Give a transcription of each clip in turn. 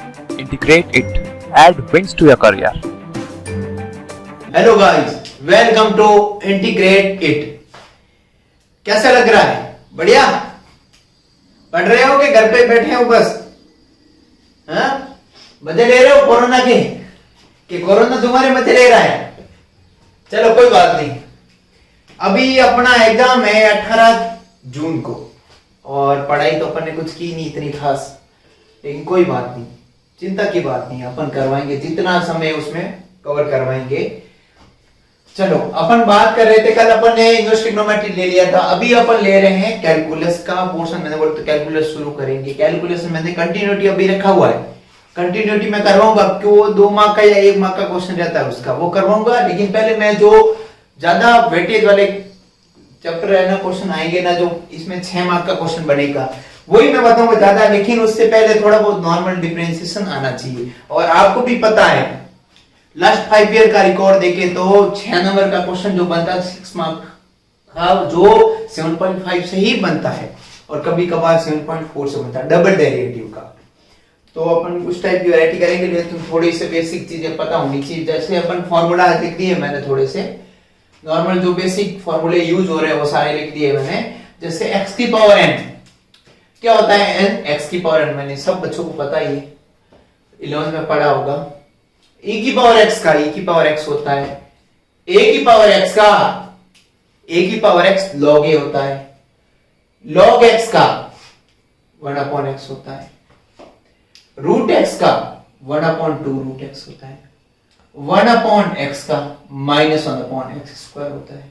integrate it, add wins to your career. Hello guys, welcome to integrate it. कैसा लग रहा है? बढ़िया? पढ़ रहे हो कि घर पे बैठे हो बस? हाँ? मजे ले रहे हो कोरोना के? कि कोरोना तुम्हारे मजे ले रहा है? चलो कोई बात नहीं। अभी अपना एग्जाम है 18 जून को और पढ़ाई तो अपन ने कुछ की नहीं इतनी खास, लेकिन कोई बात नहीं, चिंता की बात नहीं, अपन करवाएंगे जितना समय उसमें कवर करवाएंगे। चलो अपन बात कर रहे थे, कल अपन ने इनवर्स ट्रिग्नोमेट्री ले लिया था, अभी अपन ले रहे हैं कैलकुलस का पोर्शन। मैंने बोला तो कैलकुलस शुरू करेंगे। कैलकुलस में मैंने कंटिन्यूटी अभी रखा हुआ है, कंटिन्यूटी में करवाऊंगा क्योंकि वो 2 मार्क का या 1 मार्क का क्वेश्चन रहता है उसका, वो करवाऊंगा। लेकिन पहले मैं जो ज्यादा वेटेज वाले चैप्टर है ना, क्वेश्चन आएंगे ना, जो इसमें 6 मार्क का क्वेश्चन बनेगा, वही मैं बताऊंगा ज्यादा। लेकिन उससे पहले थोड़ा बहुत नॉर्मल डिफरेंशिएशन आना चाहिए। और आपको भी पता है लास्ट 5 ईयर का रिकॉर्ड देखे तो 6 नंबर का क्वेश्चन जो बनता है 6 मार्क का, जो 7.5 से ही बनता है और कभी कभार 7.4 से बनता है, डबल डेरिवेटिव का। तो अपन उस टाइप की वैरायटी करेंगे, लेकिन थोड़ी से बेसिक चीजें पता होनी चाहिए। जैसे अपन फॉर्मूला लिख दिए मैंने, थोड़े से नॉर्मल जो बेसिक फॉर्मूले यूज हो रहे हैं वो सारे लिख दिए मैंने। जैसे x की पावर n क्या होता है? n x की पावर n, मैंने सब बच्चों को पता ही 11 में पढ़ा होगा। e की पावर x का e की पावर x होता है, a की पावर x का a की पावर x log a होता है, log x का 1/x होता है, रूट x का 1/2 रूट x होता है, 1/x का -1/x² होता है।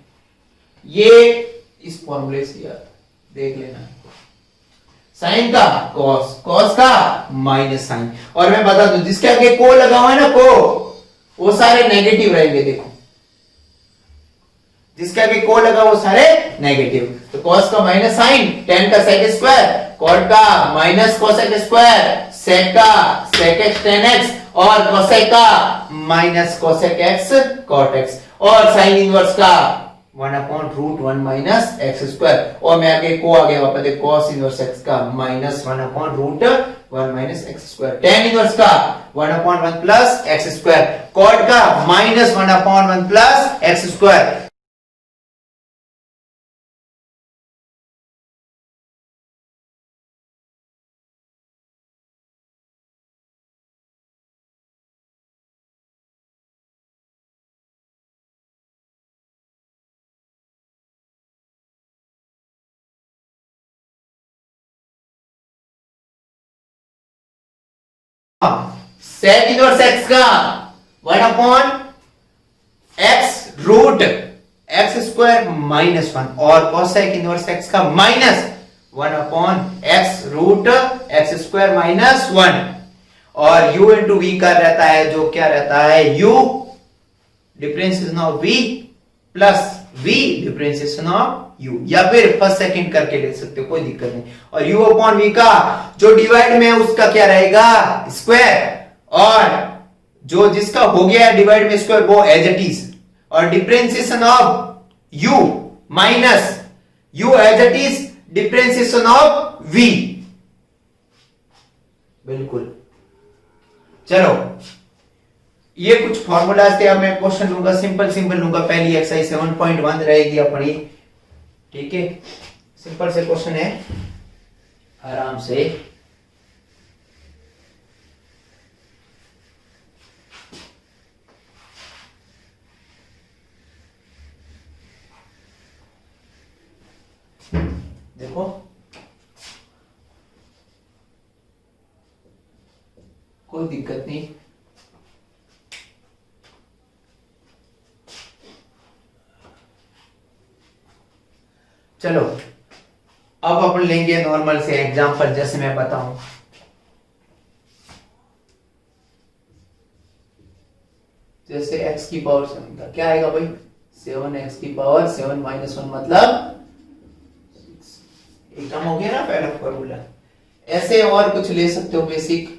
ये इस फॉर्मूले से याद देख लेना। साइन का कॉस, कॉस का माइनस साइन। और मैं बता दूं जिसके आगे को लगा हुआ है ना, को, वो सारे नेगेटिव रहेंगे। देखो जिसके आगे को लगा वो सारे नेगेटिव। तो कॉस का माइनस साइन, tan का sec स्क्वायर, कॉट का माइनस कोसेक स्क्वायर, sec का sec x tan x और कोसेक का minus cosec x cot x और साइन इनवर्स का 1/√1 - x²। और मैं आगे को आ गया वापस देख, cos इनवर्स x का -1/√1 - x², tan इनवर्स का 1/1 प्लस x², cot का -1/1 plus x²। sec inverse x का 1/x√x² -1 और cosec इनवर्स x का -1/x√x² -1 और u इंटू v का रहता है, जो क्या रहता है, u differentiation of v plus v differentiation of u, या फिर फर्स्ट सेकंड करके ले सकते हो, कोई दिक्कत नहीं। और u अपॉन v का जो डिवाइड में उसका क्या रहेगा, स्क्वायर, और जो जिसका हो गया डिवाइड में स्क्वायर वो एज इट इज, और differentiation of u minus u as it is differentiation of v। बिल्कुल। चलो ये कुछ फॉर्मूलाज थे। अब मैं क्वेश्चन लूंगा, सिंपल लूंगा। पहली एक्सरसाइज 7.1 रहेगी अपनी, ठीक है। सिंपल से क्वेश्चन है, आराम से। देखो कोई दिक्कत नहीं। चलो अब अपन लेंगे नॉर्मल से एग्जांपल, जैसे मैं बताऊं। जैसे x की पावर 7 का क्या आएगा भाई, 7x की पावर 7 -1 मतलब एक काम हो गया ना पहला फॉर्मूला। ऐसे और कुछ ले सकते हो बेसिक,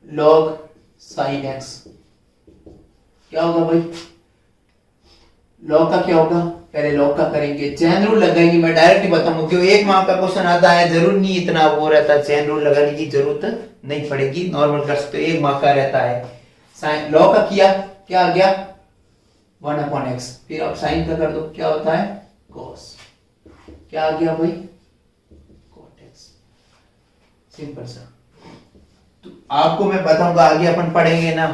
log sin x क्या होगा भाई, log का क्या होगा पहले लॉग का करेंगे, चेन रूल लगाएंगे। मैं डायरेक्ट ही बताऊंगा क्यों एक मार्क का क्वेश्चन आता है, जरूर नहीं इतना वो रहता, चेन रूल लगाने की जरूरत नहीं पड़ेगी, नॉर्मल कर सकते हो, एक मार्क का रहता है। साइन लॉग का किया, क्या आ गया 1/x, फिर आप साइन का कर दो, क्या होता है cos, क्या आ गया भाई cot x, सिंपल सा। तो आपको मैं बताऊंगा आगे अपन पढ़ेंगे ना,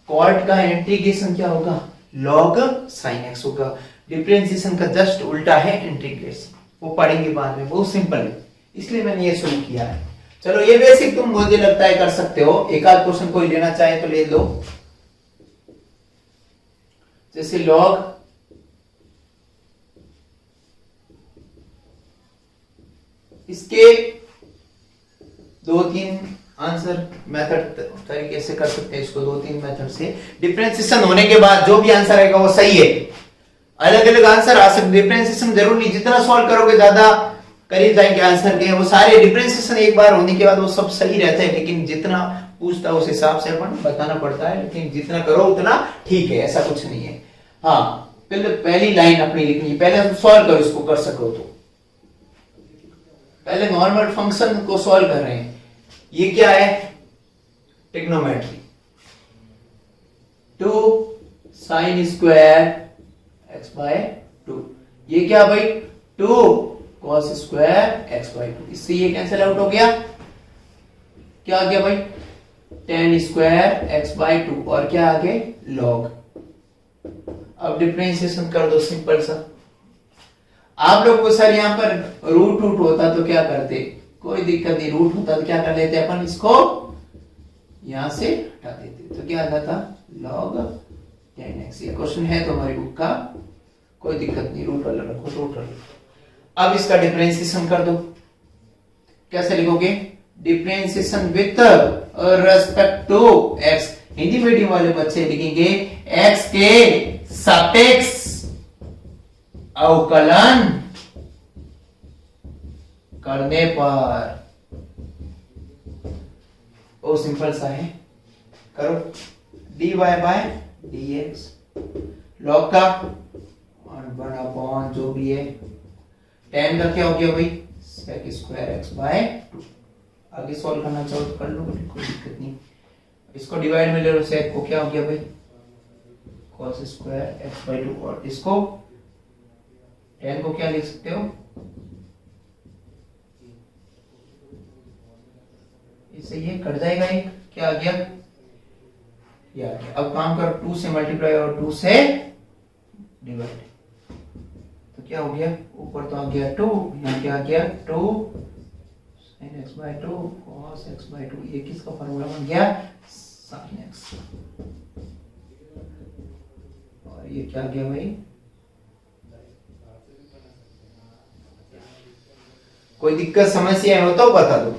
कॉट का इंटीग्रेशन क्या होगा log sin x होगा, डिफरेंशिएशन का जस्ट उल्टा है इंटीग्रेशन, वो पढ़ेंगे बाद में, बहुत सिंपल है, इसलिए मैंने ये शुरू किया है। चलो ये बेसिक तुम मुझे लगता है कर सकते हो, एक आध क्वेश्चन कोई लेना चाहे तो ले लो, जैसे log इसके 2-3 आंसर मेथड तरीके से कर सकते हैं इसको, 2-3 मेथड से। डिफरेंशिएशन होने के बाद जो भी आंसर आएगा वो सही है, अलग अलग आंसर आ सकते, डिफरेंशिएशन जरूर नहीं, जितना सॉल्व करोगे ज्यादा करीब जाएंगे आंसर के, वो सारे डिफरेंशिएशन एक बार होने के बाद वो सब सही रहता है, लेकिन जितना पूछता है उस हिसाब से अपन बताना पड़ता है, लेकिन जितना करो उतना ठीक है, ऐसा कुछ नहीं है। हाँ पहली लाइन अपनी लिखनी है, पहले सॉल्व करो इसको, कर सको तो पहले नॉर्मल फंक्शन को सॉल्व कर रहे हैं। ये क्या है ट्रिग्नोमेट्री, 2 sin स्क्वायर x/2, ये क्या भाई 2 cos स्क्वायर x/2, इससे ये कैंसिल आउट हो गया, क्या आ गया भाई tan स्क्वायर x/2, और क्या आगे log। अब डिफरेंशिएशन कर दो सिंपल सा। आप लोग को सर यहाँ पर रूट होता तो क्या करते, कोई दिक्कत नहीं, रूट होता तो क्या कर लेते अपन, इसको यहां से हटा देते, तो क्या आता था log 10x। ये क्वेश्चन है तो हमारी बुक का, कोई दिक्कत नहीं, रूट वाला रखो, रूट वाला। अब इसका डिफरेंशिएशन कर दो, कैसे लिखोगे, differentiation with respect to x, Hindi medium वाले बच्चे लिखेंगे x के सापेक्ष अवकलन करने पर, वो सिंपल सा है, करो dy बाय dx, log का 1/, जो भी है, tan का क्या हो गया भाई sec स्क्वायर x/2, आगे सॉल्व करना चाहो तो कर लो, कोई दिक्कत नहीं। इसको डिवाइड में ले लो, sec को क्या हो गया भाई cos स्क्वायर x/2, और इसको tan को क्या लिख सकते हो, इससे ये कट जाएगा, एक क्या आ गया ये आ गया। अब काम करो 2 से मल्टीप्लाई और 2 से डिवाइड, तो क्या हो गया, ऊपर तो आ गया 2, यहाँ क्या आ गया 2 sin x/2 cos x/2, ये किसका फार्मूला बन गया sin x, और ये क्या आ गया भाई, कोई दिक्कत समस्या हो तो बता दो,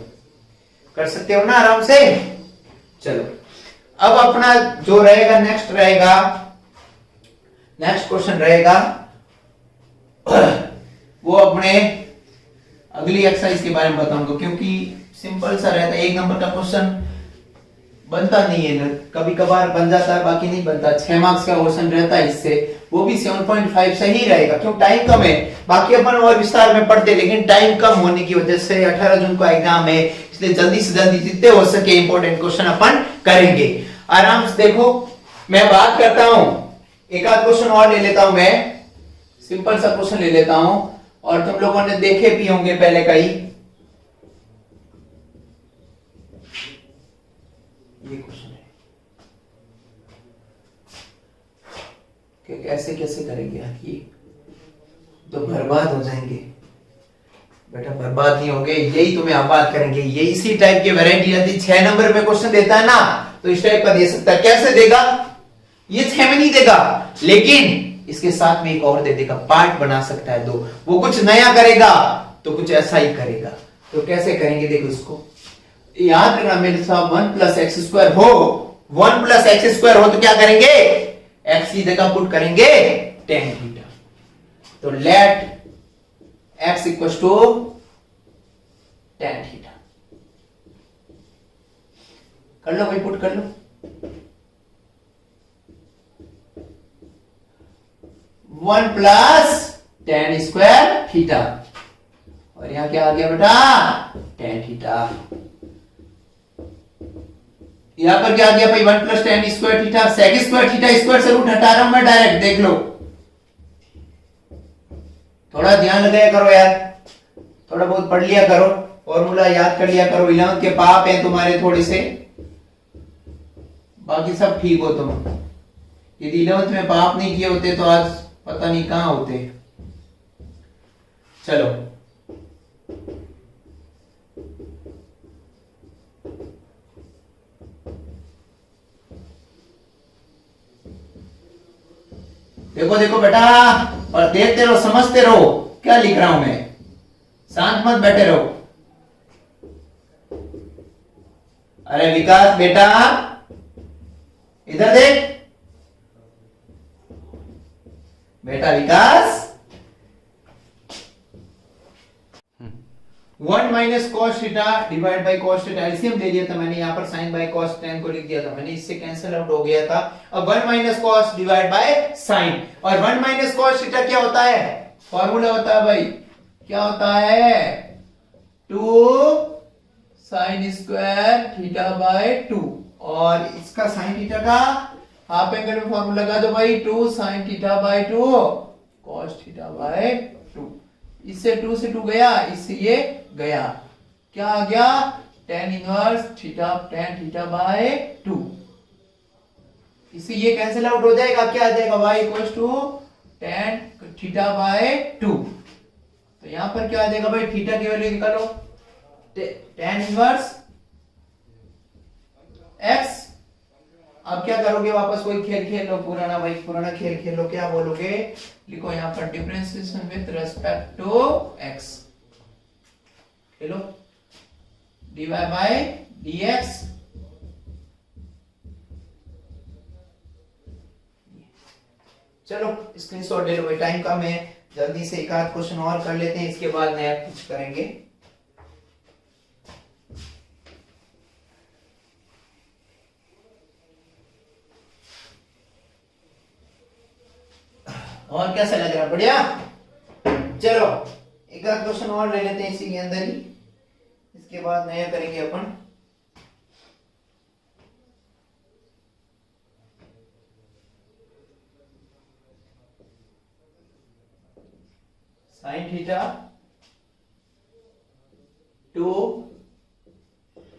कर सकते हो ना आराम से। चलो अब अपना जो रहेगा नेक्स्ट क्वेश्चन रहेगा वो अपने अगली एक्सरसाइज के बारे में बताऊंगा, क्योंकि सिंपल सा रहता है, 1 नंबर का क्वेश्चन बनता नहीं है ना, कभी कभार बन जाता है, बाकी नहीं बनता। 6 मार्क्स का क्वेश्चन रहता है, इससे वो भी 7.5 से ही रहेगा, क्यों टाइम कम है, बाकी अपन और विस्तार में पढ़ते, लेकिन टाइम कम होने की वजह से 18 जून को एग्जाम है, इसलिए जल्दी से जल्दी जितने हो सके इंपॉर्टेंट क्वेश्चन अपन करेंगे। आराम से देखो, मैं बात करता हूं, एक आध क्वेश्चन और ले लेता हूं, मैं सिंपल सा क्वेश्चन ले लेता हूं, और तुम लोगों ने देखे भी होंगे पहले कई, ये क्वेश्चन है कि कैसे कैसे करेंगे आप, ये तो बर्बाद हो जाएंगे बेटा, बर्बाद नहीं होंगे, यही तुम्हें आबाद करेंगे। ये इसी टाइप की वैरायटी रहती, 6 नंबर में क्वेश्चन देता है ना, तो इस टाइप का दे सकता है। कैसे देगा, ये 6 में नहीं देगा, लेकिन इसके साथ में एक और दे देगा, पार्ट बना सकता है 2, वो कुछ नया करेगा तो कुछ ऐसा ही करेगा। तो कैसे करेंगे देखो, इसको याद रखना मेरे साथ, 1 + x² हो, 1 + x² हो तो क्या करेंगे, x की जगह पुट करेंगे tan थीटा, तो लेट x = tan थीटा, कर लो भाई, पुट कर लो। 1 प्लस टेन स्क्वायर थीटा, और यहां क्या आ गया बेटा, टेन थीटा। यहां पर क्या आ गया भाई, 1 plus ten square theta, sec square theta square से रूट हटा रहा हूं मैं डायरेक्ट, देख लो। थोड़ा ध्यान लगाया करो यार, थोड़ा बहुत पढ़ लिया करो, फॉर्मूला याद कर लिया करो। 11th के पाप हैं तुम्हारे थोड़े से, बाकी सब ठीक हो तुम। यदि 11th में पाप नहीं किए होते तो आज पता नहीं कहां होते। चलो देखो देखो बेटा, और देखते रहो, समझते रहो क्या लिख रहा हूं मैं, शांत मत बैठे रहो। अरे विकास बेटा इधर देख, बेटा विकास। 1 minus cos theta divide by cos theta, LCM ले लिया था मैंने, यहां पर साइन बाई कॉस टेन को लिख दिया था मैंने, इससे कैंसिल आउट हो गया था। अब 1 minus cos divide by sine, और 1 माइनस कॉस थीटा क्या होता है, फॉर्मूला होता है भाई, क्या होता है, 2 साइन स्क्वायर थीटा बाय 2, और इसका साइन थीटा का हाफ एंगल में फॉर्मूला लगा दो भाई, 2 sine theta by 2 cos theta by 2। इससे 2 से 2 गया, इससे ये गया, क्या आ गया, tan inverse theta tan theta by 2। इससे ये कैंसिल आउट हो जाएगा, क्या आ जाएगा, y equals to tan theta by 2। तो यहां पर क्या आ जाएगा भाई, थीटा की वैल्यू निकालो, tan इनवर्स x। अब क्या करोगे, वापस कोई खेल खेल लो, पुराना भाई पुराना खेल खेल लो, क्या बोलोगे, लिखो यहां पर differentiation with respect to x, खेलो dy बाय dx। चलो स्क्रीनशॉट ले लो भाई, टाइम कम है, जल्दी से एक आध क्वेश्चन और कर लेते हैं, इसके बाद नया कुछ करेंगे। और कैसा लग रहा है, बढ़िया। चलो एक आध क्वेश्चन और ले लेते हैं इसी के अंदर ही, इसके बाद नया करेंगे अपन। Sine theta 2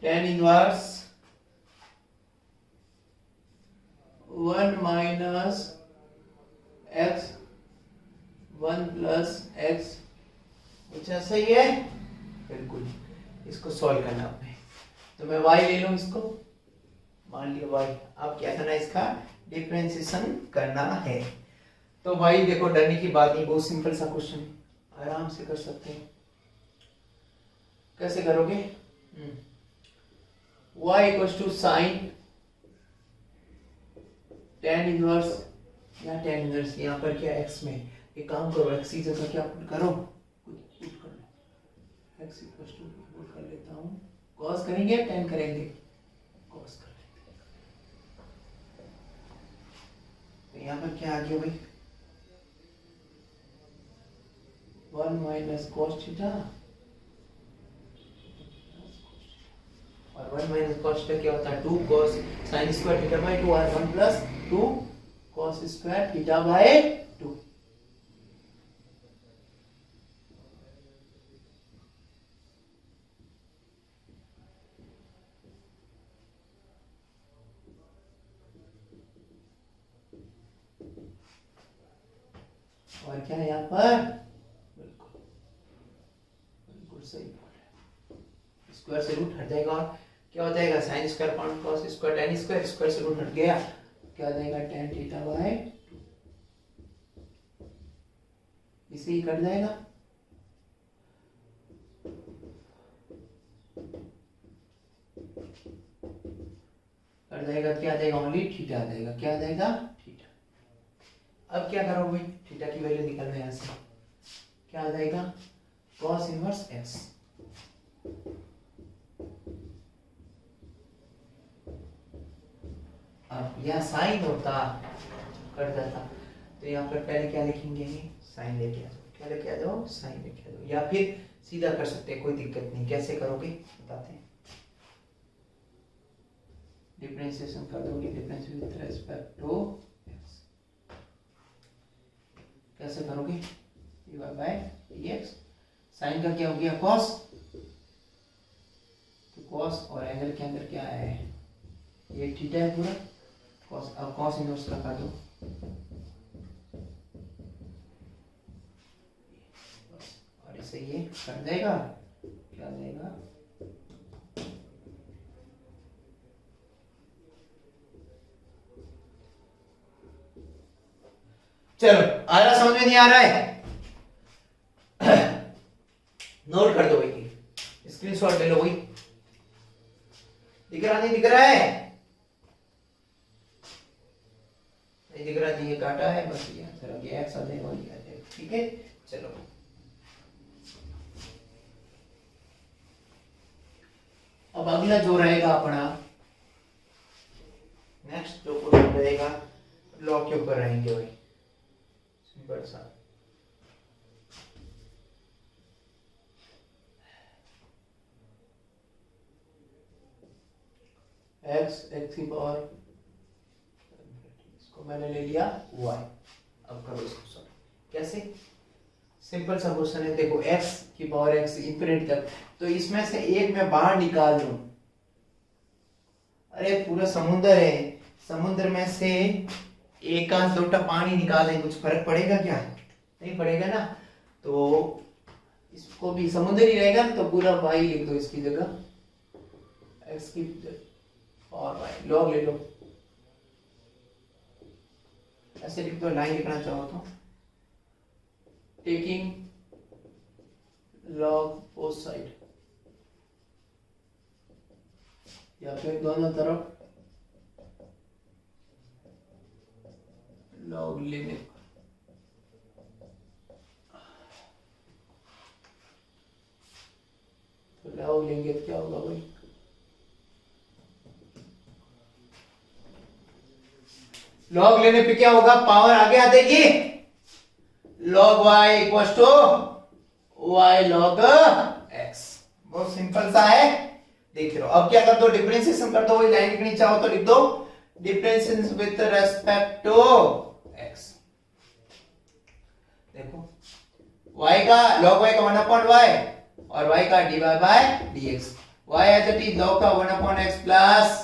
tan inverse 1 minus x 1 plus x, अच्छा सही है, बिल्कुल। इसको सॉल्व करना है, तो मैं y ले लूं, इसको मान लिया y। अब क्या करना है, इसका डिफरेंशिएशन करना है। तो भाई देखो डरने की बात नहीं, बहुत सिंपल सा क्वेश्चन है, आराम से कर सकते हैं। कैसे करोगे, y equals to sine tan inverse, या tan इनवर्स यहाँ पर क्या x में, एक काम करो x की जगह क्या पुट करो, कुछ पुट कर लो, x इक्वल्स टू पुट कर लेता हूँ, cos करेंगे या tan करेंगे, cos कर लेंगे। तो यहाँ पर क्या आ गया भाई, 1 माइनस cos थीटा, और 1 माइनस cos थीटा क्या होता है, 2 cos sin square theta by 2, और 1 plus 2 cos square theta by 2। और क्या है यहाँ पर, बिल्कुल बिल्कुल सही बोल रहे, स्क्वायर से रूट हट जाएगा, और क्या हो जाएगा, sine square upon cos square tan square, square से रूट हट गया, क्या आ जाएगा, tan थीटा बाय 2, इसे ही कट जाएगा। कट जाएगा, क्या आ जाएगा, ओनली थीटा आ जाएगा, क्या आ जाएगा, थीटा। अब क्या करो भाई, थीटा की वैल्यू निकलना है यहां से, क्या आ जाएगा, cos इनवर्स x। अब यह साइन होता, कट जाता, तो यहाँ पर पहले क्या लिखेंगे, साइन लेके आ जाओ, क्या लेके आ जाओ, साइन लेके आ जाओ, या फिर सीधा कर सकते हैं, कोई दिक्कत नहीं। कैसे करोगे बताते हैं। डिफरेंशिएशन कर दोगे, difference with respect to x, कैसे करोगे, dy बाय dx। साइन का क्या हो गया, cos, तो cos और एंगल के अंदर क्या है, ये थीटा है पूरा, cos, अब cos इनवर्स का कर दो, और इसे ये कर देगा, क्या देगा, चलो आ रहा, समझ में नहीं आ रहा है, नोट कर दो भाई, स्क्रीनशॉट ले लो भाई, दिख रहा नहीं, दिख रहा है, नहीं दिख रहा, ये काटा है बस, ये आंसर आ गया, एक्स आ जाएगा, ये आ जाएगा, ठीक है। चलो अब अगला जो रहेगा अपना नेक्स्ट जो क्वेश्चन रहेगा, लॉग के ऊपर रहेंगे भाई, सिंपल सा, x की पावर, इसको मैंने ले लिया y, अब करो इसको सॉल्व, कैसे, सिंपल सा क्वेश्चन है, देखो x की पावर x इंफिनिटी तक, तो इसमें से एक मैं बाहर निकाल लूं, अरे पूरा समुद्र है, समुद्र में से एक आध लोटा पानी निकालें, कुछ फर्क पड़ेगा क्या, नहीं पड़ेगा ना, तो इसको भी समुद्र ही रहेगा, तो पूरा y लिख दो इसकी जगह, x की और y, लॉग ले लो, ऐसे लिख दो, लाइन लिखना चाहो तो, टेकिंग लॉग बोथ साइड, या फिर दोनों तरफ लॉग लेने, तो लॉग लेंगे तो क्या होगा भाई, लॉग लेने पे क्या होगा, पावर आगे आ जाएगी, log y equal to y log x, बहुत सिंपल सा है, देख लो। अब क्या कर दो, डिफरेंशिएशन कर दो, वही लाइन लिखनी चाहो तो लिख दो, differentiation with respect to x, देखो y का log y का 1/y और y का dy by dx, y as it is log का 1/x plus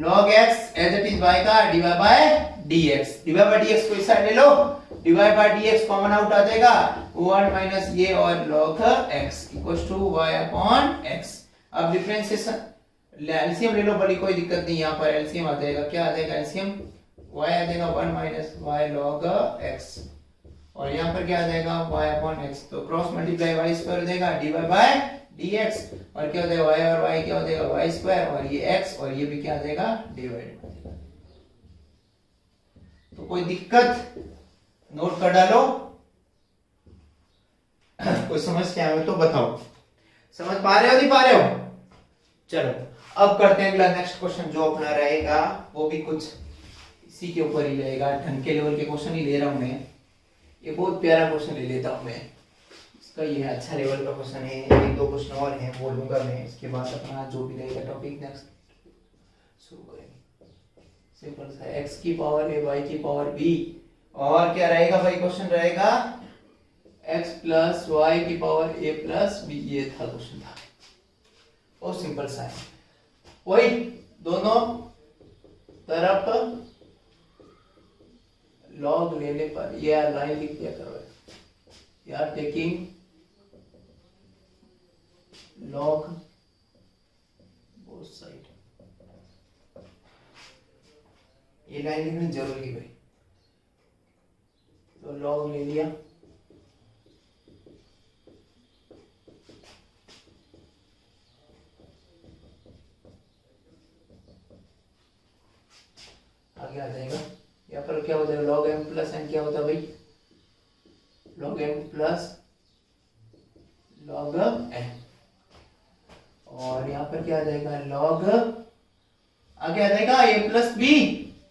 log x as it is y का dy by dx, dy by dx को इस side ले लो, dy by dx common out आ जाएगा, 1 माइनस ये और log x equals to y upon x। अब डिफरेंशिएशन एलसीएम ले लो, बड़ी कोई दिक्कत नहीं, यहाँ पर एलसीएम आ जाएगा, क्या आ जाएगा एलसीएम, y आ जाएगा 1 माइनस y log x, और यहाँ पर क्या आ जाएगा y अपॉन x, तो क्रॉस मल्टीप्लाई y स्क्वायर हो जाएगा dy बाय dx, और क्या हो जाएगा y और y क्या हो जाएगा y स्क्वायर, और ये x और ये भी क्या आ जाएगा डिवाइड हो जाएगा। तो कोई दिक्कत, नोट कर डालो, कोई समस्या है तो बताओ, समझ पा रहे हो नहीं पा रहे हो। चलो अब करते हैं अगला नेक्स्ट क्वेश्चन, जो अपना रहेगा वो भी कुछ इसी के ऊपर ही रहेगा, ढंग के लेवल के क्वेश्चन ही ले रहा हूं मैं, ये बहुत प्यारा क्वेश्चन ले लेता हूं मैं, इसका ये अच्छा लेवल का क्वेश्चन है, एक दो क्वेश्चन और हैं वो लूंगा मैं, इसके बाद अपना जो भी रहेगा टॉपिक नेक्स्ट शुरू करेंगे। सिंपल सा, x की पावर a y की पावर b, और क्या रहेगा भाई, क्वेश्चन रहेगा x प्लस y की पावर a प्लस b, ये था क्वेश्चन था, बहुत सिंपल सा है, वही दोनों तरफ लॉग लेने पर, ये लाइन लिख दिया करो यार, टेकिंग लॉग बोथ साइड, ये लाइन लिखनी जरूरी है भाई, तो लॉग ले लिया, आगे आ जाएगा, यहाँ पर क्या होता है log m प्लस n, क्या होता है भाई log m plus log n, और यहाँ पर क्या आ जाएगा log, आगे आ जाएगा a प्लस b,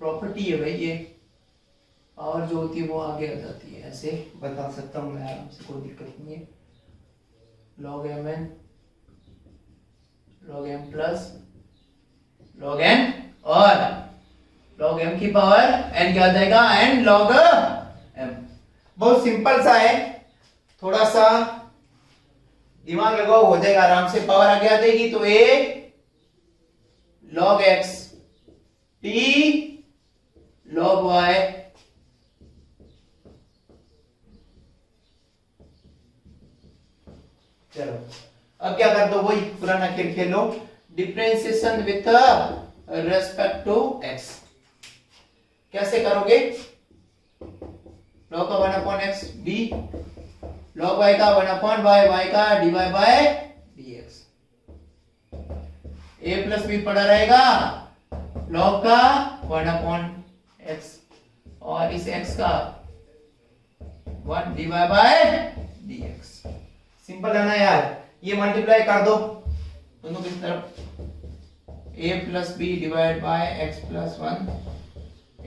प्रॉपर्टी है भाई ये, पावर जो होती है वो आगे आ जाती है, ऐसे बता सकता हूँ मैं आराम से, कोई दिक्कत नहीं है। log mn log m plus log n और log m की पावर n क्या आ जाएगा, n log m। बहुत सिंपल सा है, थोड़ा सा दिमाग लगाओ हो जाएगा आराम से। पावर आगे आ जाएगी तो a log x t log y चलो अब क्या कर दो, वही पुराना खेल खेलो, differentiation with respect to x। कैसे करोगे, log का 1/x d, log y का 1/y, y का dy by dx। a plus b पड़ा रहेगा, log का 1/x और इस x का 1 dy बाय dx। सिंपल है ना यार, ये मल्टीप्लाई कर दो दोनों की तरफ, a plus B divide by x plus 1,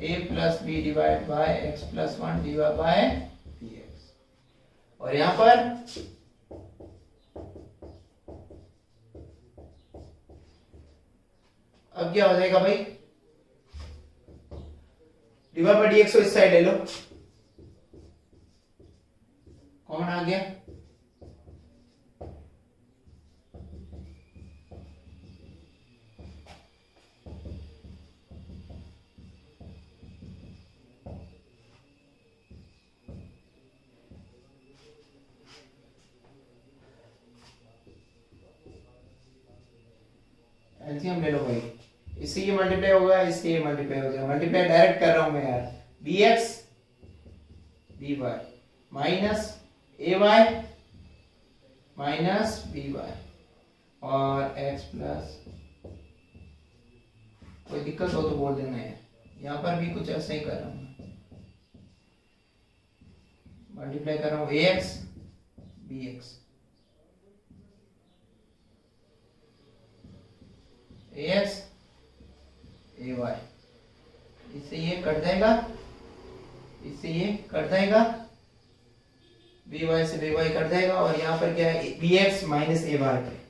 a plus B divide by x plus 1 divide by dx। और यहां पर अब क्या हो जाएगा भाई, डिवाइड बाय dx को इस साइड ले लो, कॉमन आ गया, एलसीएम ले लो भाई, इससे ये मल्टीप्लाई होगा, इससे ये मल्टीप्लाई हो जाएगा, मल्टीप्लाई डायरेक्ट कर रहा हूं मैं यार, bx dy minus ay minus by और x प्लस, कोई दिक्कत हो तो बोल देना है, यहाँ पर भी कुछ ऐसा ही कर रहा हूँ, मल्टीप्लाई कर रहा हूँ ax bx ax ay, इससे ये कट जाएगा, इससे ये कट जाएगा, by से by कट जाएगा, और यहाँ पर क्या है bx माइनस ay,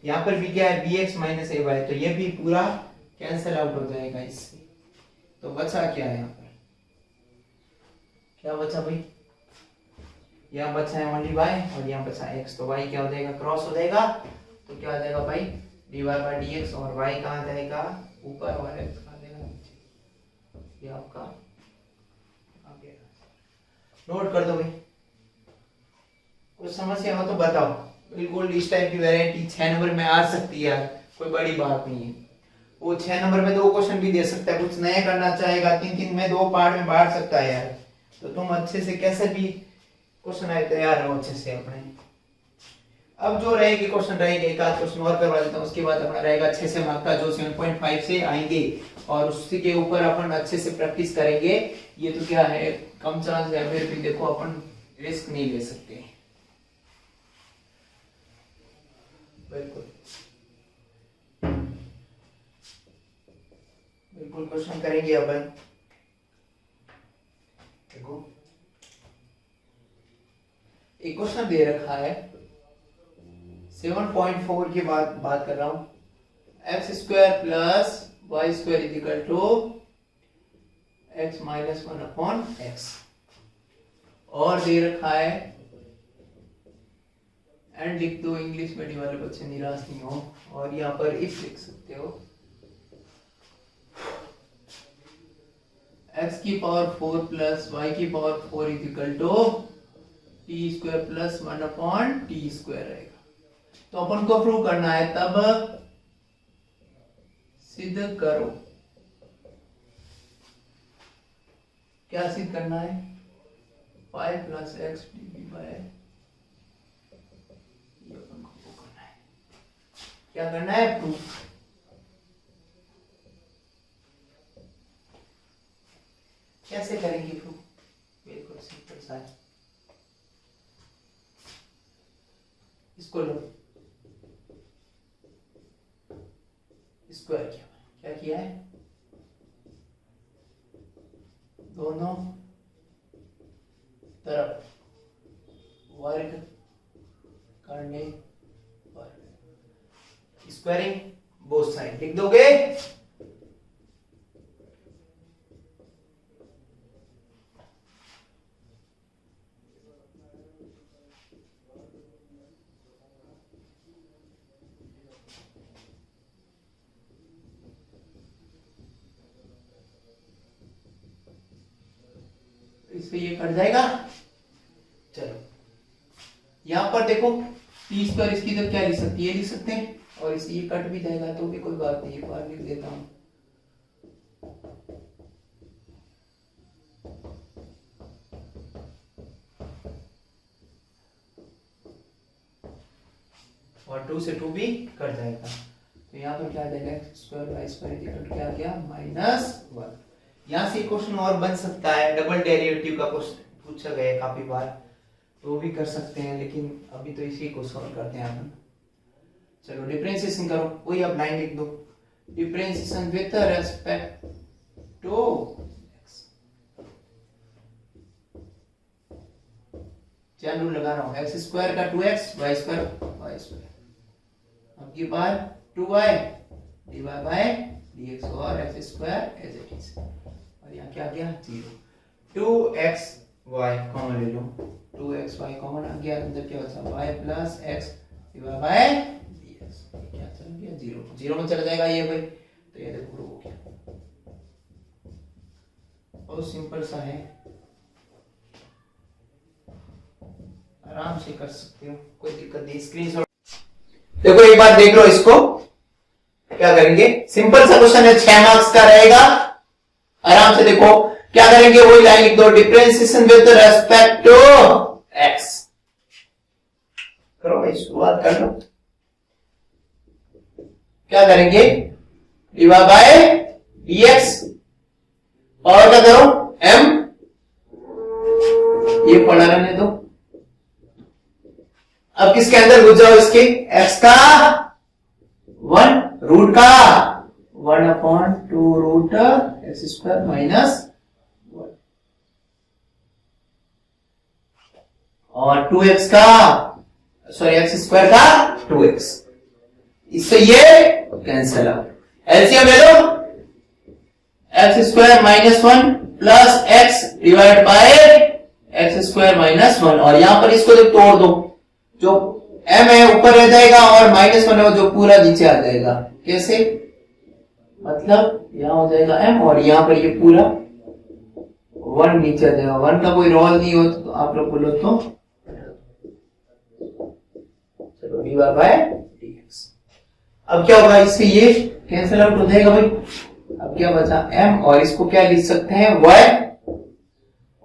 यहाँ पर भी क्या है bx माइनस ay, तो ये भी पूरा कैंसिल आउट हो जाएगा इससे। तो बचा क्या है यहाँ पर, क्या बचा भाई, यहाँ बचा है ओनली y और यहाँ बचा x, तो y क्या हो जाएगा, क्रॉस हो जाएगा, तो क्या आ जाएगा भाई dy बाय dx, और y कहाँ जाएगा ऊपर और x कहाँ जाएगा नीचे, ये आपका आ गया। नोट कर दो भाई, कुछ समस्या हो तो बताओ, बिल्कुल इस टाइप की वैरायटी 6 नंबर में आ सकती है, कोई बड़ी बात नहीं है। वो 6 नंबर में 2 क्वेश्चन भी दे सकता है, कुछ नया करना चाहेगा 3-3 में 2 पार्ट में बांट सकता है यार, तो तुम अच्छे से कैसे भी क्वेश्चन आए तैयार रहो अच्छे से अपने। अब जो रहेगी क्वेश्चन रहेंगे, एक आध क्वेश्चन और करवा देता हूँ, उसके बाद अपना रहेगा 6 से मार्क का जो 7.5 से आएंगे, और उसी के ऊपर अपन अच्छे से प्रैक्टिस करेंगे। ये तो क्या है कम चांस है, फिर भी देखो अपन रिस्क नहीं ले सकते, बिल्कुल बिल्कुल क्वेश्चन करेंगे अपन। देखो एक क्वेश्चन दे रखा है 7.4 की बात कर रहा हूं, x square plus y square is equal to x minus 1 upon x, और दे रखा है एंड लिख दो, इंग्लिश मीडियम वाले बच्चे निराश नहीं हो, और यहाँ पर इफ लिख सकते हो, x की पावर 4 प्लस y की power 4 is equal to t square plus 1 upon t square रहेगा। तो अपन को प्रूव करना है, तब सिद्ध करो, क्या सिद्ध करना है, 5 प्लस एक्स डी बाय, ये अपन को प्रूव करना है, क्या करना है प्रूफ। कैसे करेंगे प्रूफ, बिल्कुल सिंपल सा है, इसको लो, स्क्वायर क्या किया है, वर्ग करने पर स्क्वायरिंग बोथ साइड लिख दोगे। इससे ये कट जाएगा। चलो यहां पर देखो टी स्क्वायर इसकी इधर क्या लिख सकती है, लिख सकते हैं, और इससे ये कट भी जाएगा तो भी कोई बात नहीं, एक बार लिख देता हूं। और 2 से 2 भी कट जाएगा, तो यहाँ पर क्या आ जाएगा, स्क्वायर बाई स्क्वायर इक्वल क्या आ गया, -1। यहाँ से क्वेश्चन और बन सकता है, डबल डेरिवेटिव का क्वेश्चन पूछा गया है काफी बार, तो भी कर सकते हैं, लेकिन अभी तो इसी को सॉल्व करते हैं अपन। चलो डिफरेंशिएशन करो, वही अब लाइन लिख दो, differentiation with respect to x। क्या रूल लगा रहा हूं, x स्क्वायर का 2x, y square y square, अब की बार 2y dy बाय dx और x square as it is, और यहाँ क्या गया 0। 2xy कॉमन ले लो, 2xy कॉमन आ गया, अंदर क्या बचा y plus x divide by dx, क्या चल गया 0, 0 में चला जाएगा ये भाई, तो ये देखो हो गया, बहुत सिंपल सा है, आराम से कर सकते हो, कोई दिक्कत नहीं। स्क्रीनशॉट देखो, एक बार देख लो इसको, क्या करेंगे, सिंपल सा क्वेश्चन है, 6 मार्क्स का रहेगा, आराम से देखो क्या करेंगे, वही लाइन लिख दो, differentiation with respect to x। करो भाई, शुरुआत कर लो, क्या करेंगे, dy बाय dx, और क्या करो m, ये पढ़ा रहने दो, अब किसके अंदर घुस जाओ, इसके x का 1 रूट का 1/2 रूट x स्क्वायर माइनस 1, और 2x का सॉरी x स्क्वायर का 2x, इससे ये कैंसिल आउट, एलसीएम ले लो, x square -1 plus x divide by x square -1, और यहां पर इसको जब तोड़ दो, जो m है ऊपर रह जाएगा और -1 है जो पूरा नीचे आ जाएगा, कैसे, मतलब यहां हो जाएगा m और यहां पर ये पूरा 1 नीचे आ जाएगा, 1 का कोई रोल नहीं हो तो आप लोग बोलो तो, चलो dy बाय dx, अब क्या होगा, इससे ये कैंसिल आउट हो जाएगा भाई, अब क्या बचा m, और इसको क्या लिख सकते हैं y,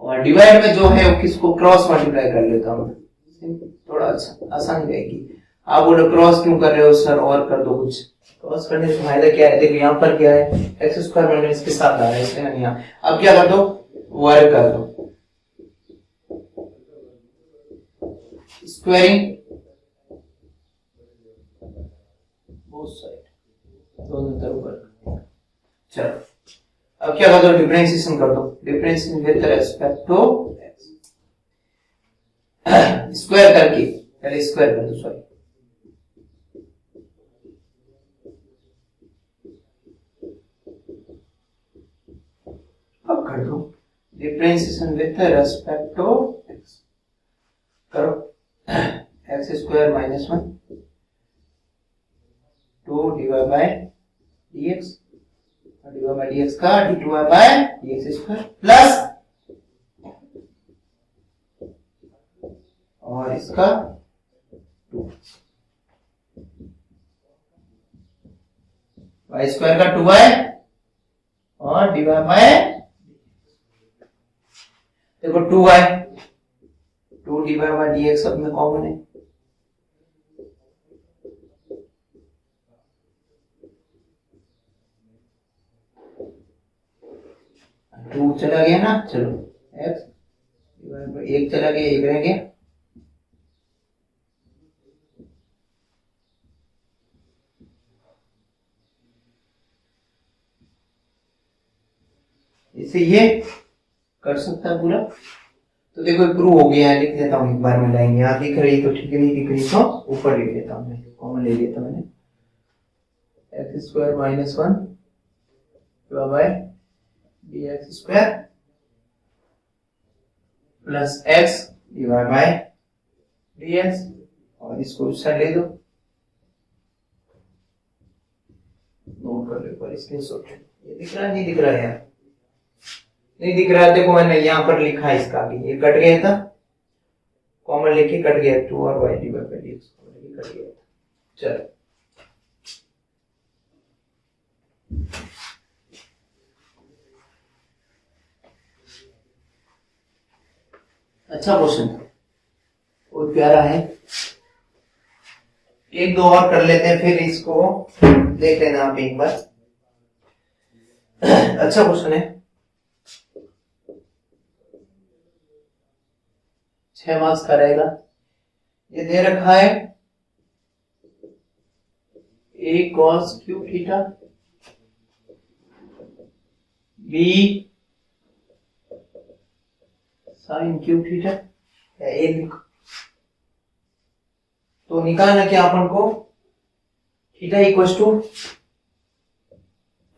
और डिवाइड में जो है वो किसको क्रॉस मल्टीप्लाई कर लेता हूं, थोड़ा अच्छा आसान रहेगी। आप बोलो क्रॉस क्यों कर रहे हो सर, और कर दो कुछ, क्रॉस करने से फायदा क्या है, देखो यहाँ पर क्या है, एक्स स्क्वायर माइनस इसके साथ आ रहा है, इसलिए हम यहाँ अब क्या कर दो, वर्ग कर दो, स्क्वायरिंग बोथ साइड, दोनों तरफ वर्ग। चलो अब क्या कर दो, डिफरेंशिएशन कर दो, differentiation with respect to square करके, पहले स्क्वायर कर दो, सॉरी अब कर दो, differentiation with respect to x, करो x square -1 2 divide by dx, divide by dx का d2 bye dx square plus, और इसका 2 y स्क्वायर का 2y और डिवाइड बाय, देखो 2y 2 डिवाइड बाय dx सब में कॉमन है, टू चला गया ना, चलो x डिवाइड बाय 1 चला गया, 1 रह गया, इसे ये कर सकता है पूरा, तो देखो प्रूव हो गया है, लिख देता हूँ एक बार में लाइन। यहाँ दिख रही तो ठीक है, नहीं दिख रही तो ऊपर लिख देता हूँ, मैं कॉमन ले लेता मैंने। X square minus 1 by d x square plus x divide by d x, और इसको उस साइड ले दो, नोट कर लो पर स्क्रीनशॉट। ये दिख रहा है, नहीं दिख रहा है यार, नहीं दिख रहा है। देखो मैंने यहाँ पर लिखा है इसका भी, ये कट गया था, कॉमन लेके कट गया 2 और y divide by dx cut गया था। चलो अच्छा क्वेश्चन, बहुत प्यारा है। एक दो और कर लेते हैं, फिर इसको देख लेना आप एक बार। अच्छा क्वेश्चन है, 6 मार्क्स का रहेगा। ये दे रखा है a cos cube theta, b sin cube theta, A लिखो। तो निकालना क्या अपन को, थीटा इक्वल टू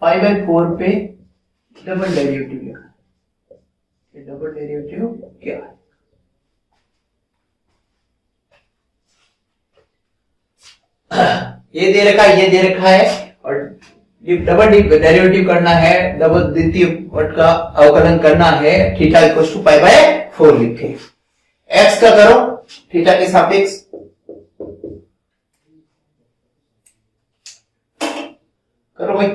5/4 पे डबल डेरिवेटिव लिखा। ये डबल डेरिवेटिव क्या है, ये दे रखा है, ये दे रखा है, और ये डबल डेरिवेटिव करना है, डबल द्वितीय पद का अवकलन करना है। थीटा इक्वल टू π/4 लिखे। एक्स का करो थीटा के सापेक्ष, करो भाई,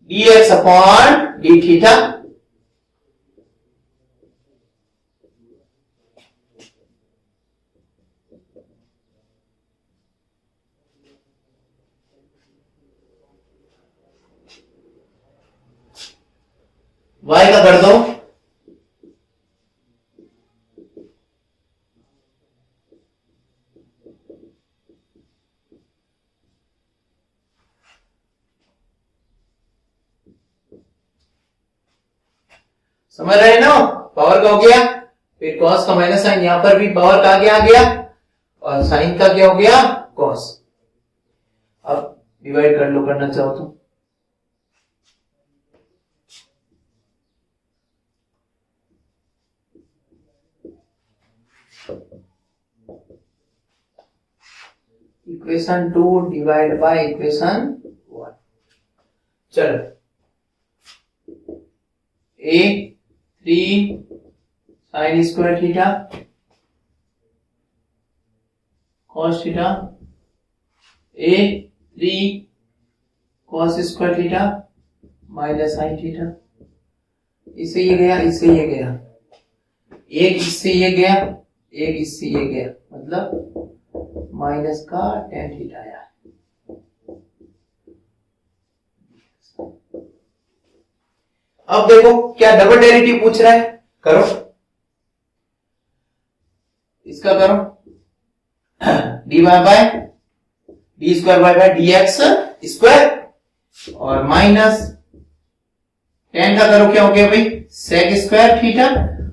dx upon D theta y का कर दो समझ रहे हैं ना, पावर का हो गया, फिर कॉस का माइनस साइन, यहां पर भी पावर का आगे आ गया, और साइन का क्या हो गया, कॉस। अब डिवाइड कर लो, करना चाहो तो। Equation 2 divide by equation 1। चलो a 3 sin square theta cos theta, a 3 cos square theta minus sin theta. इससे ये गया, इससे ये गया, एक इससे ये गया, एक इससे ये गया, मतलब माइनस का tan थीटा आया। अब देखो क्या डबल डेरिवेटिव पूछ रहा है, करो इसका, करो dy by d square by d x square, और माइनस tan का करो, क्या हो गया भाई, sec स्क्वायर थीटा,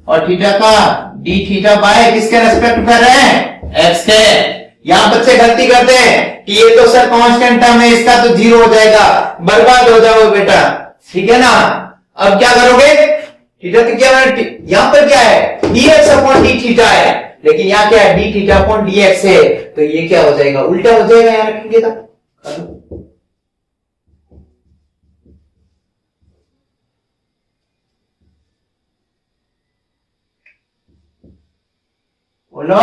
और थीटा का डी थीटा बाय किसके रेस्पेक्ट कर रहे हैं, x के। यहां बच्चे गलती करते हैं कि ये तो सर कांस्टेंट टर्म है, इसका तो 0 हो जाएगा, बर्बाद हो जाओगे बेटा, ठीक है ना। अब क्या करोगे, थीटा तो क्या है, यहां पर क्या है, dx अपॉन डी थीटा है, लेकिन यहां क्या है, डी थीटा अपॉन dx है, तो ये क्या हो जाएगा, उल्टा हो जाएगा, यहां रखेंगे तो। बोलो,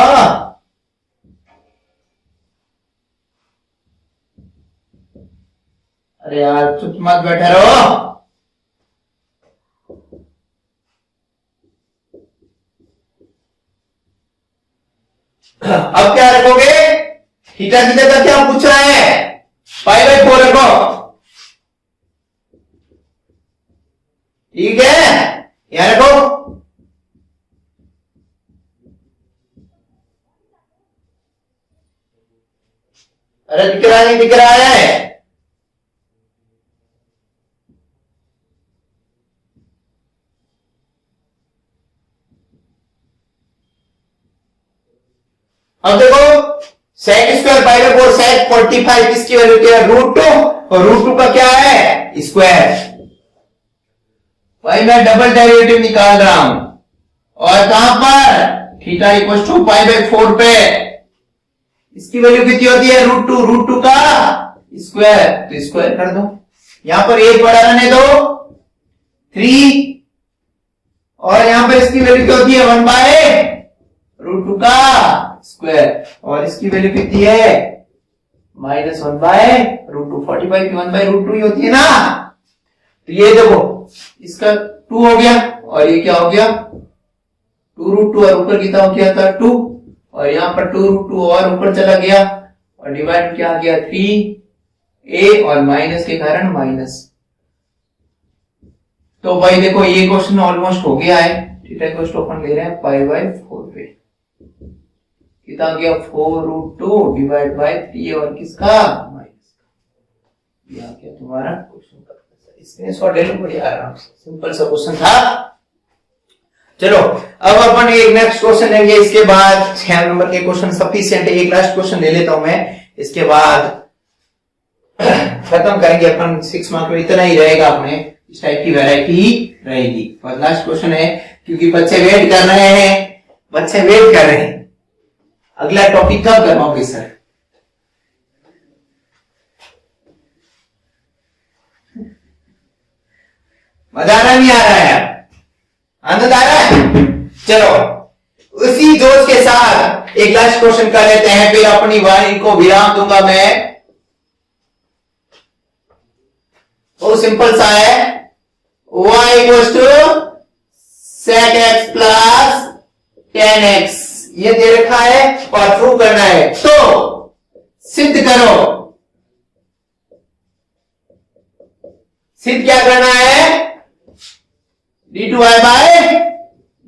अरे यार चुप मत बैठे रहो। अब क्या रखोगे, थीटा की जगह क्या पूछ रहा है, π/4 रखो, ठीक है, यहां रखो। अरे दिख रहा नहीं, दिख रहा है, अब देखो sec square pi by 4 sec 45 किसकी वैल्यू क्या है √2 और √2 का क्या है स्क्वायर। भाई मैं डबल डेरिवेटिव निकाल रहा हूं और कहां पर theta equal to pi by 4 पे इसकी वैल्यू कितनी होती है √2 का स्क्वायर तो स्क्वायर कर दो। यहां पर एक बड़ा रहने दो 3 और यहां पर इसकी वैल्यू क्या होती है 1 बाय √2 का स्क्वायर और इसकी वैल्यू कितनी है -1 बाय √2 45 की 1 बाय √2 ही होती है ना। तो ये देखो इसका 2 हो गया और ये क्या हो गया 2√2 और ऊपर कितना हो गया था 2 और यहां पर 2√2 और ऊपर चला गया और डिवाइड क्या आ गया 3a और माइनस के कारण माइनस। तो भाई देखो ये क्वेश्चन ऑलमोस्ट हो गया है। थीटा इक्वल टू अपन ले रहे हैं पाई बाय 4 पे कितना गया 4√2 डिवाइड बाय 3 और किसका माइनस का। यह क्या तुम्हारा क्वेश्चन का स्क्रीनशॉट ले लो बढ़िया आराम से सिंपल सा क्वेश्चन था। चलो अब अपन एक नेक्स्ट क्वेश्चन लेंगे इसके बाद 6 नंबर के क्वेश्चन सफिशिएंट है। एक लास्ट क्वेश्चन ले लेता हूं मैं इसके बाद खत्म करेंगे अपन 6 मार्क में इतना ही रहेगा अपने इस टाइप की वैरायटी ही रहेगी। और लास्ट क्वेश्चन है क्योंकि बच्चे वेट कर रहे हैं अगला टॉपिक कब करवाओगे सर। मजा नहीं आ रहा है आनंद आ रहा है। चलो उसी जोश के साथ एक लास्ट क्वेश्चन कर लेते हैं फिर अपनी वाणी को विराम दूंगा मैं। बहुत सिंपल सा है y equals to sec x plus tan x ये दे रखा है और प्रूव करना है तो सिद्ध करो। सिद्ध क्या करना है d2y by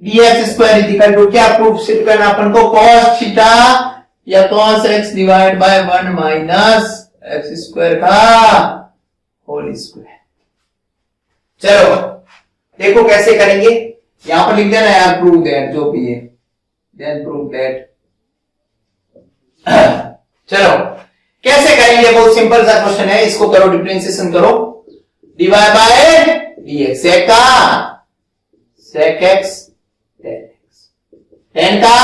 dx square equal to क्या प्रूफ सिद्ध करना अपन को cos थीटा या cos x divide by 1 minus x square का होल स्क्वायर। चलो देखो कैसे करेंगे यहां पर लिख देना यार प्रूव दैट जो भी है देन प्रूव दैट। चलो कैसे करेंगे बहुत सिंपल सा क्वेश्चन है इसको करो डिफरेंशिएशन करो dy बाय dx sec का sec x tan का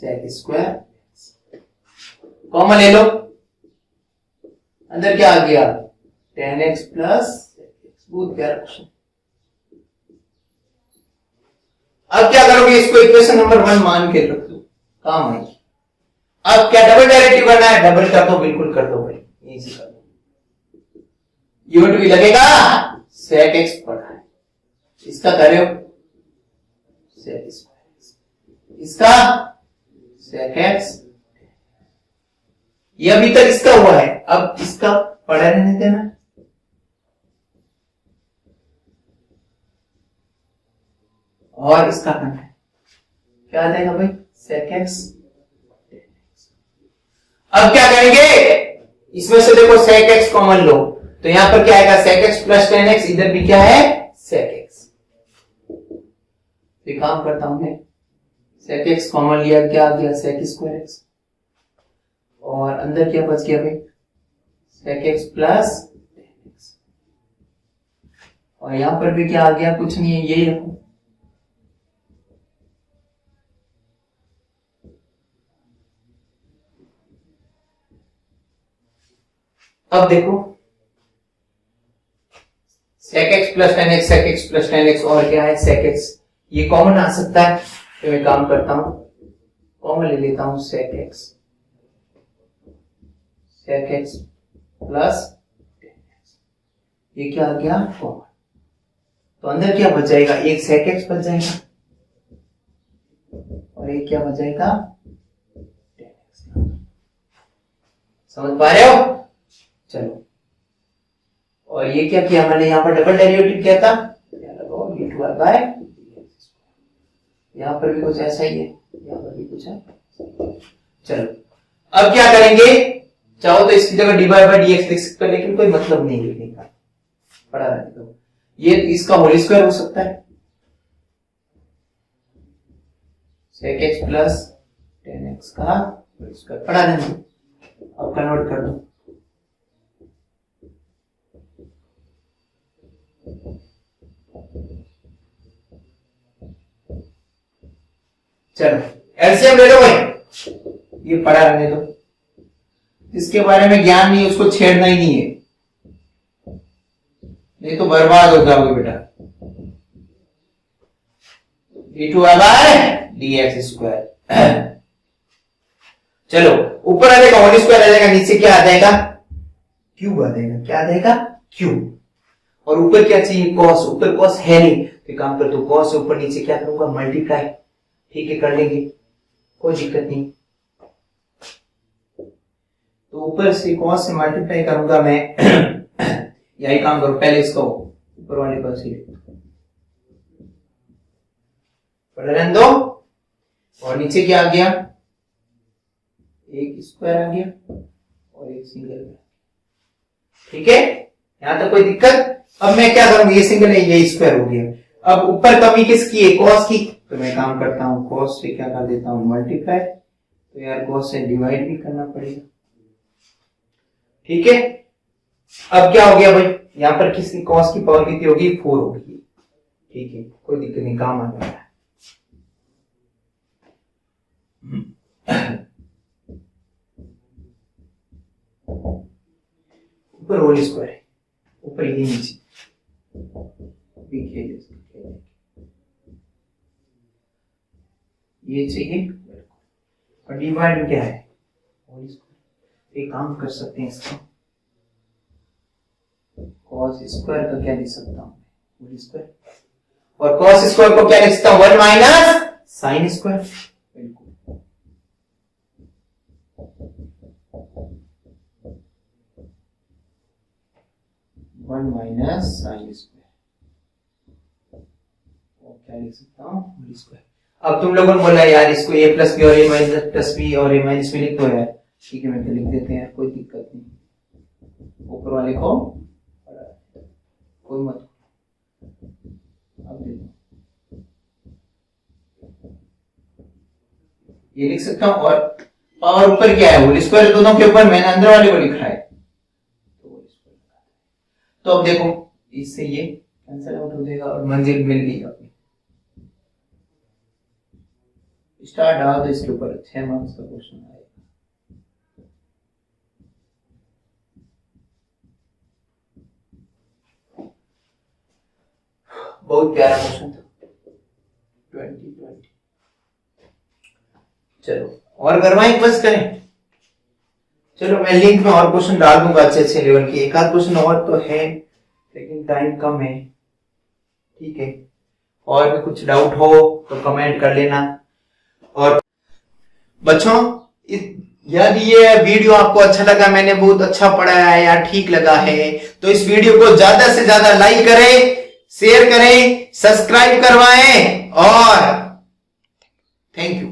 sec स्क्वायर कॉमन ले लो अंदर क्या आ गया tan x प्लस बहुत प्यारा क्वेश्चन। अब क्या करोगे इसको इक्वेशन नंबर 1 मान के रख दो काम है। अब क्या डबल डेरिवेटिव करना है डबल कर दो बिल्कुल कर दो भाई इजी कर दो। यूनिट भी लगेगा sec x पढ़ा है इसका करो sec स्क्वायर इसका sec x ये अभी तक इसका हुआ है अब इसका पढ़ा रहने देना। और इसका करना है क्या आ जाएगा भाई sec x। अब क्या करेंगे इसमें से देखो sec x कॉमन लो तो यहां पर क्या आएगा sec x plus tan x इधर भी क्या है sec x। तो काम करता हूं मैं sec x कॉमन लिया क्या आ गया sec स्क्वायर x और अंदर क्या बच गया भाई sec x plus tan x और यहां पर भी क्या आ गया कुछ नहीं है यही रखो। अब देखो sec x plus tan x sec x plus tan x और क्या है sec x ये कॉमन आ सकता है तो मैं काम करता हूं कॉमन ले लेता हूं sec x plus tan x ये क्या आ गया कॉमन तो अंदर क्या बच जाएगा एक sec x बच जाएगा और एक क्या बच जाएगा tan x। समझ पा रहे हो। चलो और ये क्या किया मैंने यहां पर डबल डेरिवेटिव किया था क्या लगाओ d2y बाय यहां पर भी कुछ ऐसा ही है यहां पर भी कुछ है। चलो अब क्या करेंगे चाहो तो इसकी जगह dy बाय dx लिख सकते हो लेकिन कोई मतलब नहीं लिखने का पढ़ा रहने दो। ये इसका होल स्क्वायर हो सकता है sec x प्लस 10x का होल स्क्वायर पढ़ा देना। अब कन्वर्ट कर दो। चलो एलसीएम ले लो भाई। ये पढ़ा रहने दो, जिसके बारे में ज्ञान नहीं उसको छेड़ना ही नहीं है, नहीं तो बर्बाद हो जाओगे बेटा। d2y/dx²। चलो ऊपर आ जाएगा होल स्क्वायर आ जाएगा, नीचे क्या आ जाएगा क्यूब आ जाएगा। क्या आ जाएगा क्यूब। और ऊपर क्या चाहिए कॉस, ऊपर कॉस है नहीं तो काम कर, तो कॉस ऊपर नीचे क्या करूंगा मल्टीप्लाई। ठीक है कर लेंगे, कोई दिक्कत नहीं। तो ऊपर से कॉस से मल्टीप्लाई करूंगा मैं। यही काम करो, पहले इसको ऊपर वाले पर से रहने दो, और नीचे क्या आ गया एक स्क्वायर आ गया और एक सिंगल। ठीक है यहां तक कोई दिक्कत। अब मैं क्या करूंगा, ये सिंगल है ये स्क्वायर हो गया। अब ऊपर कमी किसकी है कॉस की, तो मैं काम करता हूं कॉस से क्या कर देता हूं मल्टीप्लाई। तो यार कॉस से डिवाइड भी करना पड़ेगा। ठीक है अब क्या हो गया भाई, यहां पर किसकी कॉस की पावर कितनी होगी 4 होगी। ठीक है कोई दिक्कत नहीं, काम आ गया। ऊपर होल स्क्वायर है, ऊपर ये नीचे ये चाहिए, और डिवाइड क्या है होल स्क्वायर। एक काम कर सकते हैं इसका कॉस स्क्वायर का क्या लिख सकता हूं होल स्क्वायर, और कॉस स्क्वायर को क्या लिख सकता हूं 1 माइनस साइन स्क्वायर। बिल्कुल 1 माइनस साइन स्क्वायर, और क्या लिख सकता हूं होल स्क्वायर। अब तुम लोगों ने बोला यार इसको a प्लस बी और a माइनस प्लस बी और a माइनस बी लिख दो यार। ठीक है मैं तो लिख देते हैं, कोई दिक्कत नहीं। ऊपर वाले को कोई मत। अब देखो ये लिख सकता हूं, और ऊपर क्या है होल स्क्वायर, दोनों के ऊपर मैंने अंदर वाले को लिखा है। तो अब देखो इससे ये कैंसिल आउट हो जाएगा और मंजिल मिल गई अपनी। स्टार डाल दो इसके ऊपर, 6 मार्क्स का क्वेश्चन आएगा। बहुत प्यारा क्वेश्चन था 2020। चलो और करवाएं बस करें। चलो मैं लिंक में और क्वेश्चन डाल दूंगा अच्छे लेवल के, एक आध क्वेश्चन और तो है लेकिन टाइम कम है। ठीक है और भी कुछ डाउट हो तो कमेंट कर लेना। और बच्चों यदि ये वीडियो आपको अच्छा लगा, मैंने बहुत अच्छा पढ़ाया है या ठीक लगा है, तो इस वीडियो को ज्यादा से ज्यादा लाइक करें, शेयर करें, सब्सक्राइब करवाएं और थैंक यू।